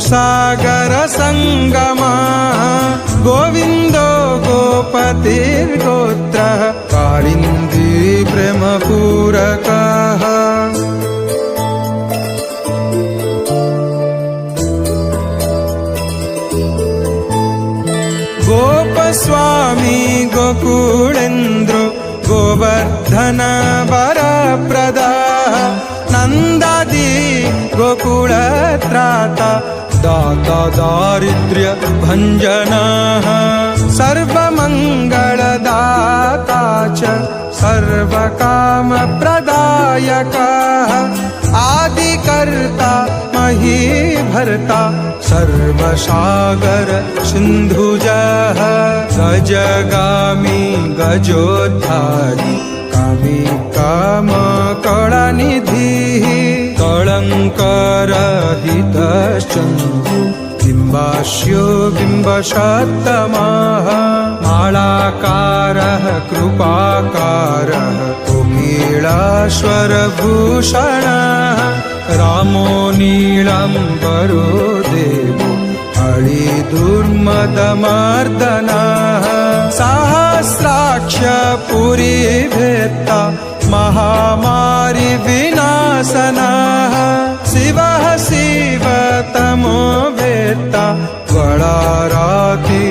सागर संगमः गोविन्दो गोपतिर्गोत्रः कालिन्दी प्रेमपूरकः गोपस्वामी गोकुलेन्द्रो गोवर्धन वरप्रदाः नन्दादि गोकुलत्राता दाता दारिद्र्य भञ्जनः सर्वमङ्गलदाता च सर्वकामप्रदायकः आदिकर्ता महीभर्ता सर्वसागर सिन्धुजः गजगामी गजोद्धारी कामी कामकलानिधिः कलङ्करहितश्चन्द्रो बिम्बास्यो बिम्बसत्तमः मालाकारः कृपाकारः कोकिलाश्वरभूषणः रामो नीलाम्बरो देवो हरिदुर्मदमर्दनः सहस्राक्ष पुरीभेत्ता महामारी विनाशनः शिवः शिवतमो वेत्ता गणाराति